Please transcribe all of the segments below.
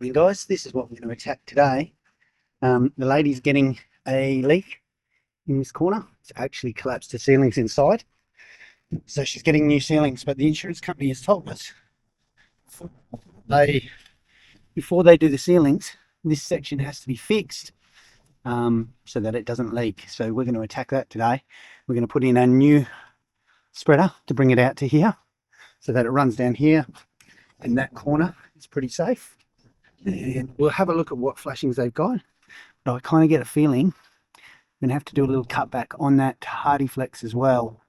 Morning guys, this is what we're going to attack today. The lady's getting a leak in this corner. It's actually collapsed the ceilings inside. So she's getting new ceilings, but the insurance company has told us before they do the ceilings, this section has to be fixed so that it doesn't leak. So we're going to attack that today. We're going to put in a new spreader to bring it out to here so that it runs down here in that corner. It's pretty safe. And we'll have a look at what flashings they've got. But I kind of get a feeling I'm going to have to do a little cutback on that HardieFlex as well.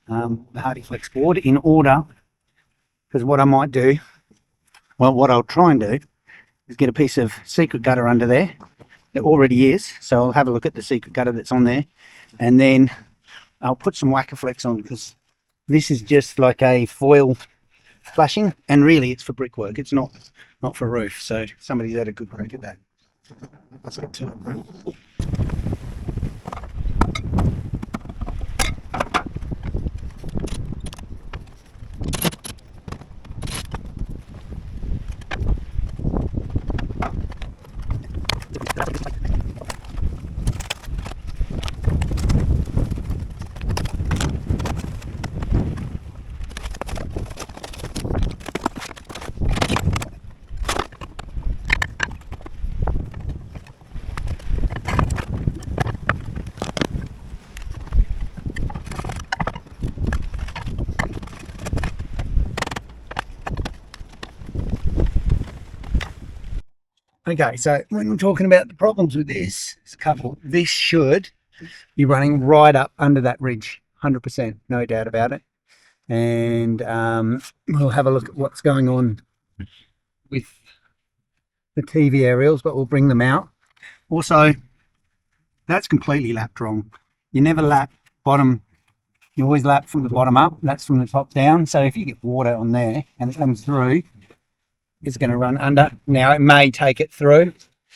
The HardieFlex board in order, because what I might do, well, what I'll try and do is get a piece of secret gutter under there. It already is, so I'll have a look at the secret gutter that's on there, and then I'll put some Wackerflex on, because this is just like a foil flashing, and really it's for brickwork. It's not for roof. So somebody's had a good crack at that. Let's get to it. Okay, so when we're talking about the problems with this, there's a couple. This should be running right up under that ridge, 100%, no doubt about it. And we'll have a look at what's going on with the TV aerials, but we'll bring them out. Also, that's completely lapped wrong. You never lap bottom, you always lap from the bottom up. That's from the top down. So if you get water on there and it comes through, it's going to run under. Now it may take it through,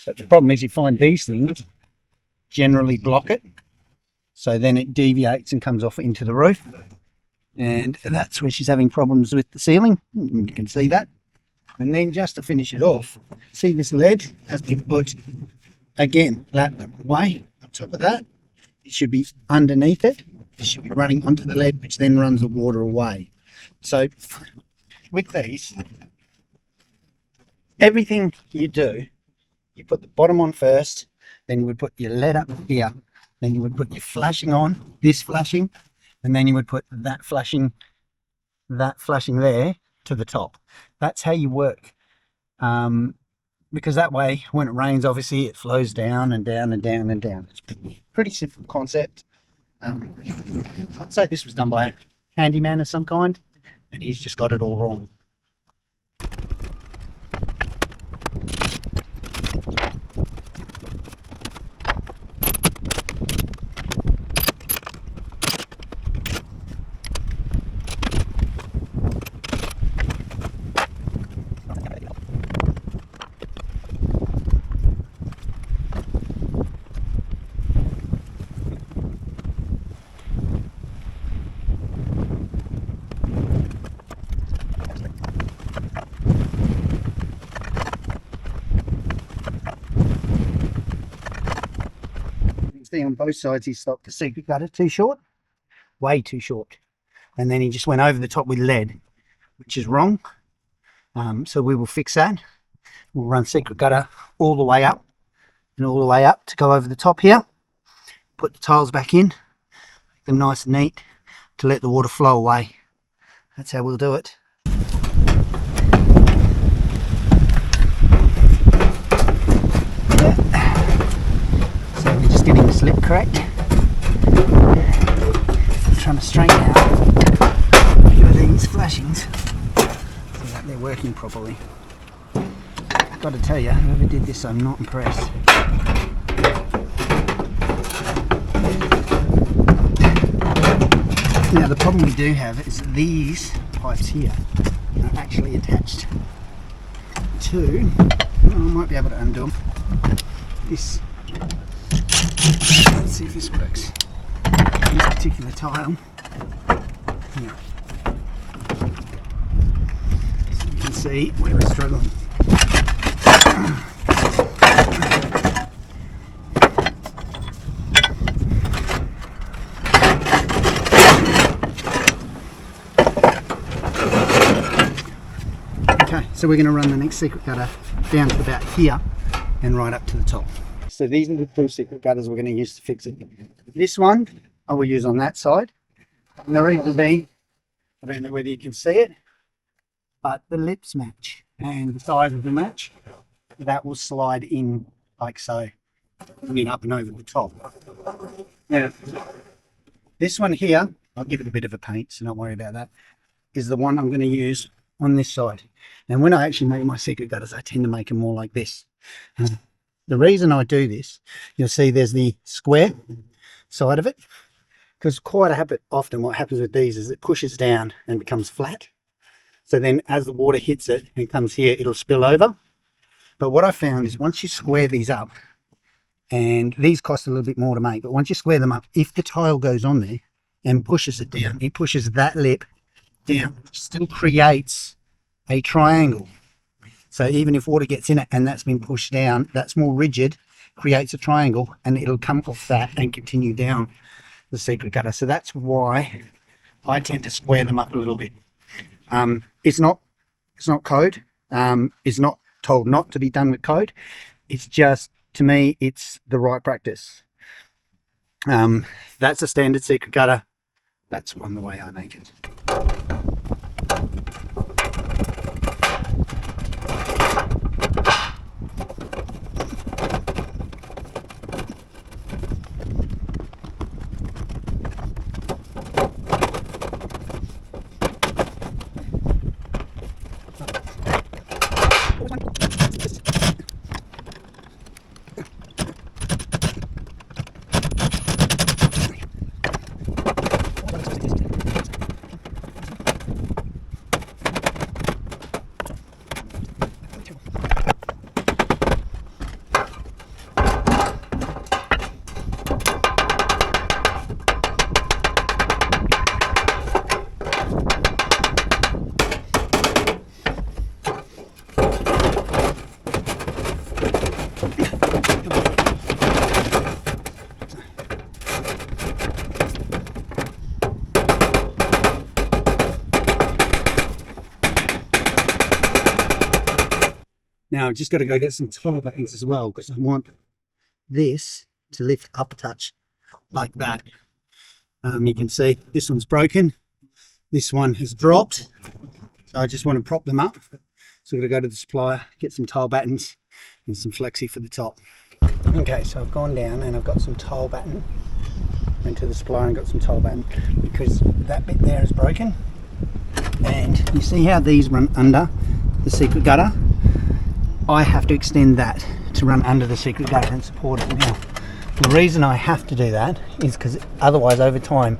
but the problem is you find these things generally block it, so then it deviates and comes off into the roof, and that's where she's having problems with the ceiling. You can see that. And then just to finish it off, see this lead has been put again lapped away on top of that. It should be underneath it. It should be running onto the lead, which then runs the water away. So with these, everything you do, you put the bottom on first, then you would put your lead up here, then you would put your flashing on, this flashing, and then you would put that flashing there to the top. That's how you work, because that way when it rains, obviously it flows down and down and down and down. It's a pretty simple concept. I'd say this was done by a handyman of some kind, and he's just got it all wrong. See on both sides he stopped the secret gutter too short, way too short, and then he just went over the top with lead, which is wrong. So we will fix that. We'll run secret gutter all the way up and all the way up to go over the top here, put the tiles back in, make them nice and neat to let the water flow away. That's how we'll do it. Getting the slip correct. I'm trying to straighten out a few of these flashings so that they're working properly. I've got to tell you, whoever did this, I'm not impressed. Now the problem we do have is that these pipes here are actually attached to, well, I might be able to undo them, this. Let's see if this works. This particular tile. Yeah. So you can see where we're struggling. So we're going to run the next secret gutter down to about here and right up to the top. So these are the two secret gutters we're going to use to fix it. This one I will use on that side. And the reason being, I don't know whether you can see it, but the lips match and the size of the match. That will slide in like so, bring it up and over the top. Now, this one here, I'll give it a bit of a paint, so don't worry about that, is the one I'm going to use on this side. And when I actually make my secret gutters, I tend to make them more like this. The reason I do this, you'll see there's the square side of it, because quite often what happens with these is it pushes down and becomes flat. So then as the water hits it and comes here, it'll spill over. But what I found is once you square these up, and these cost a little bit more to make, but once you square them up, if the tile goes on there and pushes it down, it pushes that lip down, it still creates a triangle. So even if water gets in it and that's been pushed down, that's more rigid, creates a triangle, and it'll come off that and continue down the secret gutter. So that's why I tend to square them up a little bit. It's not code. It's not told not to be done with code. It's just, to me, it's the right practice. That's a standard secret gutter. That's one the way I make it. Now I've just got to go get some tile buttons as well, because I want this to lift up a touch like that. You can see this one's broken, this one has dropped, so I just want to prop them up. So I'm going to go to the supplier, get some tile battens and some flexi for the top. Okay, so I've gone down and I've got some tile batten. Went to the supplier and got some tile batten because that bit there is broken. And you see how these run under the secret gutter? I have to extend that to run under the secret gutter and support it. Now, the reason I have to do that is because otherwise over time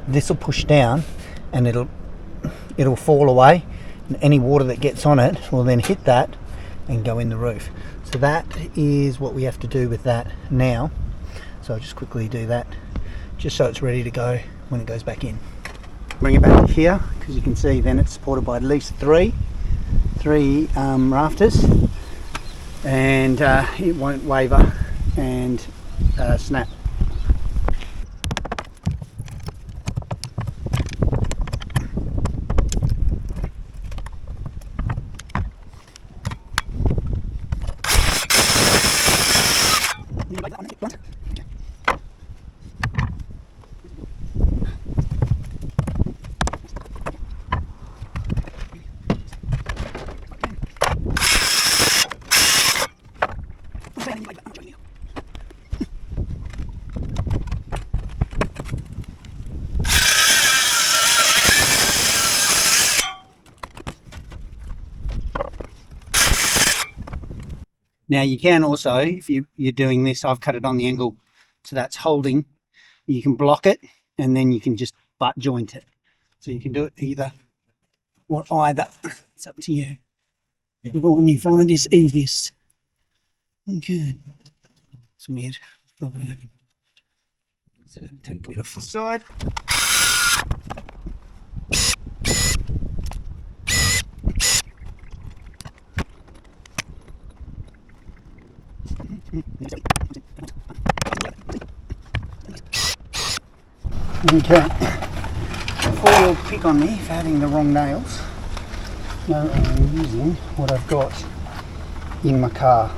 this will push down and it'll fall away, and any water that gets on it will then hit that and go in the roof. So that is what we have to do with that now. So I'll just quickly do that just so it's ready to go when it goes back in. Bring it back to here, because you can see then it's supported by at least three rafters, and it won't waver and snap. Now you can also, if you're doing this, I've cut it on the angle so that's holding, you can block it and then you can just butt joint it. So you can do it either or either, it's up to you. The one you find is easiest. Okay, it's weird. So take it off the side. Okay, before you'll pick on me for having the wrong nails, No, I'm using what I've got in my car.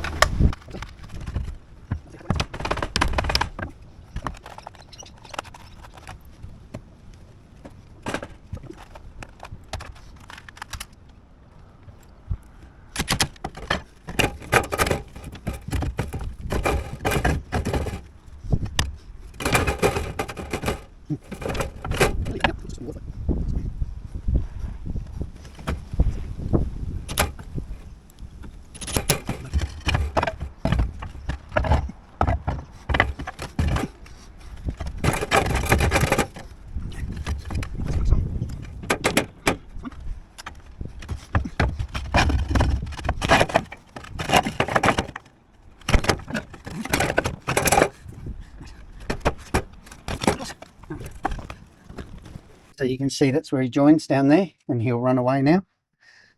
So you can see that's where he joins down there, and he'll run away now.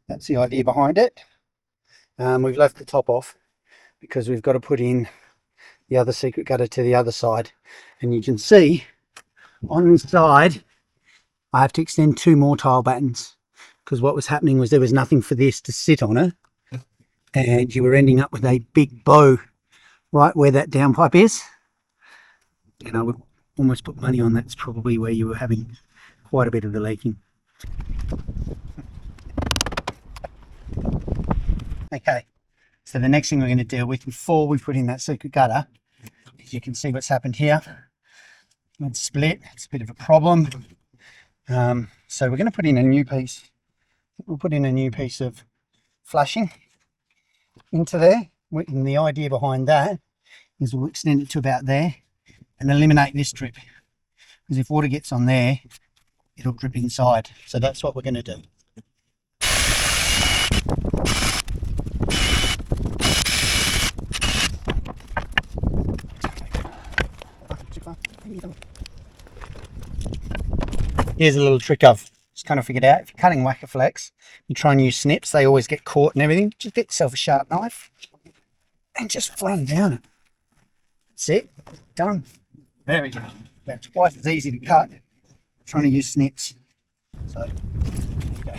That's the idea behind it. We've left the top off because we've got to put in the other secret gutter to the other side. And you can see on the side, I have to extend 2 more tile battens because what was happening was there was nothing for this to sit on it. And you were ending up with a big bow right where that downpipe is. And I would almost put money on that's probably where you were having quite a bit of the leaking. Okay, so the next thing we're going to deal with before we put in that secret gutter is you can see what's happened here. It's split, it's a bit of a problem. So we're going to put in a new piece. We'll put in a new piece of flashing into there. And the idea behind that is we'll extend it to about there and eliminate this drip. Because if water gets on there, it'll drip inside. So that's what we're going to do. Here's a little trick I've just kind of figured out. If you're cutting whacker flex, you try and use snips, they always get caught and everything. Just get yourself a sharp knife and just flatten down it. That's it. Done. Very good. About twice as easy to cut. Trying to use snips. So, there you go.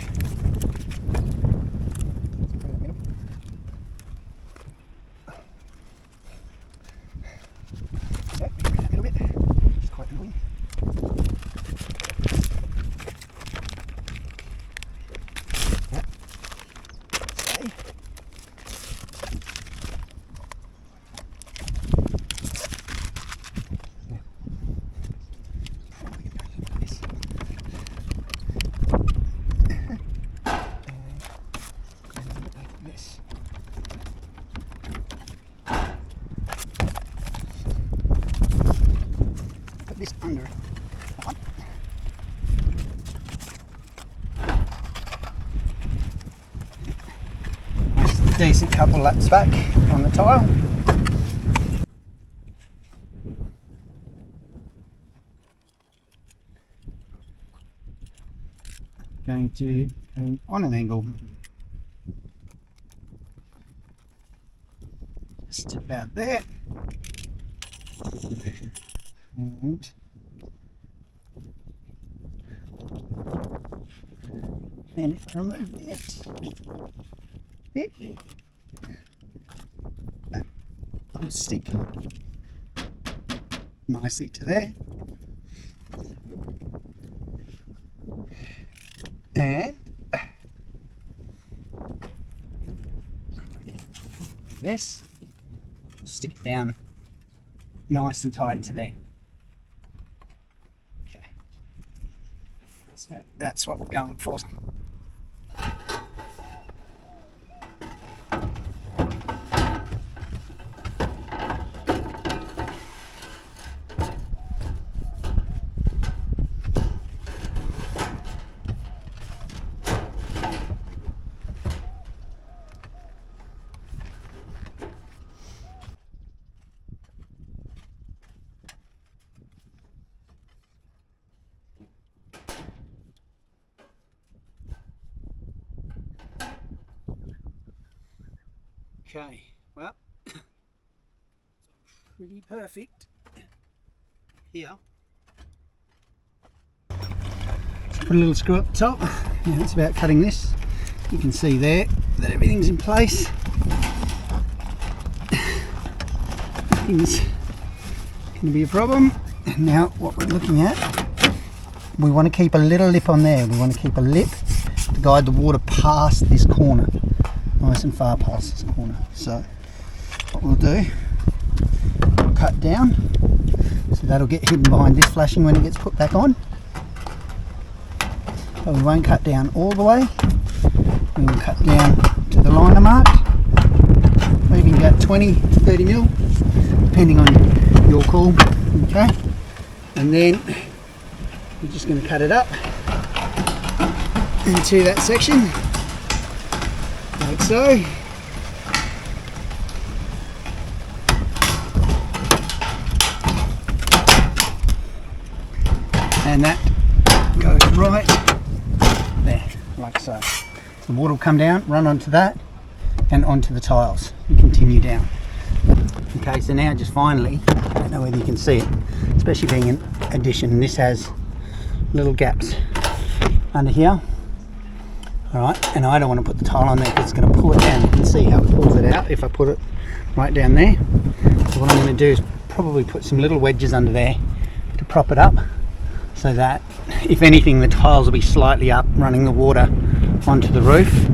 A little bit. It's quite annoying. This under on. Just a decent couple laps back on the tile. Going to go on an angle. Just about there. And if I remove this bit, that'll stick nicely to there. And this stick down nice and tight to there. Okay, so that's what we're going for. Okay, well, pretty perfect here. Just put a little screw up the top. Yeah, it's about cutting this. You can see there that everything's in place. Nothing's going to be a problem. And now what we're looking at, we want to keep a little lip on there. We want to keep a lip to guide the water past this corner, nice and far past this corner. So what we'll do, we'll cut down, so that'll get hidden behind this flashing when it gets put back on. But we won't cut down all the way. We will cut down to the liner mark, maybe about 20 to 30 mil, depending on your call. Okay, and then we're just going to cut it up into that section, like so. And that goes right there, like so. The water will come down, run onto that, and onto the tiles, and continue down. Okay, so now just finally, I don't know whether you can see it, especially being an addition, this has little gaps under here. Alright, and I don't want to put the tile on there because it's going to pull it down. You can see how it pulls it out if I put it right down there. So what I'm going to do is probably put some little wedges under there to prop it up, so that if anything the tiles will be slightly up, running the water onto the roof.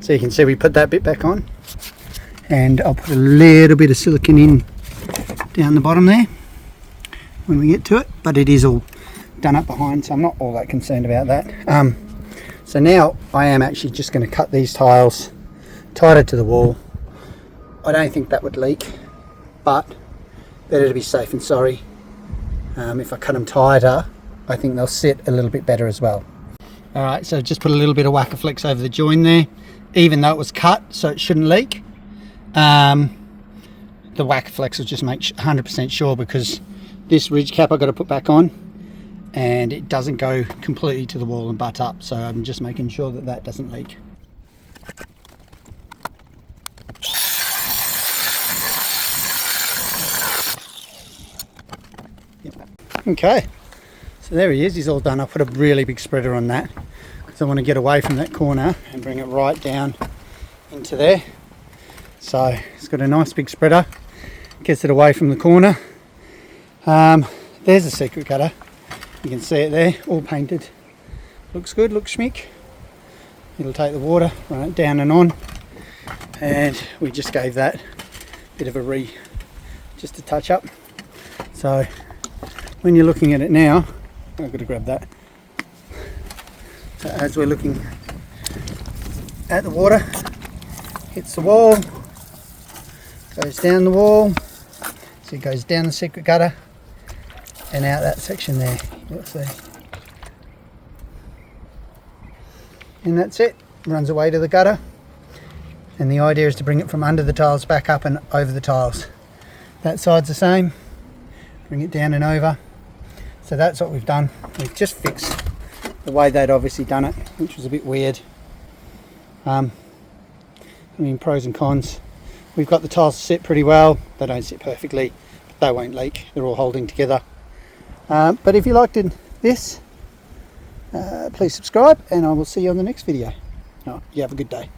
So you can see we put that bit back on, and I'll put a little bit of silicone in down the bottom there when we get to it, but it is all done up behind, so I'm not all that concerned about that. So now I am actually just going to cut these tiles tighter to the wall. I don't think that would leak, but better to be safe than sorry. If I cut them tighter, I think they'll sit a little bit better as well. Alright, so just put a little bit of Whack-A-Flex over the join there, even though it was cut, so it shouldn't leak. The Whack-A-Flex will just make 100% sure, because this ridge cap I've got to put back on, and it doesn't go completely to the wall and butt up, so I'm just making sure that that doesn't leak. Okay, so there he is, he's all done. I put a really big spreader on that because I want to get away from that corner and bring it right down into there. So it's got a nice big spreader, gets it away from the corner. There's a secret cutter, you can see it there, all painted. Looks good, looks schmick. It'll take the water, run it down and on, and we just gave that a bit of a just a touch up. So when you're looking at it now, I've got to grab that. So as we're looking at the water, hits the wall, goes down the wall, so it goes down the secret gutter and out that section there, you'll see. And that's it, runs away to the gutter, and the idea is to bring it from under the tiles back up and over the tiles. That side's the same, bring it down and over. So that's what we've done. We've just fixed the way they'd obviously done it, which was a bit weird. I mean, pros and cons. We've got the tiles sit pretty well. They don't sit perfectly, but they won't leak. They're all holding together. But if you liked this, please subscribe, and I will see you on the next video. You have a good day.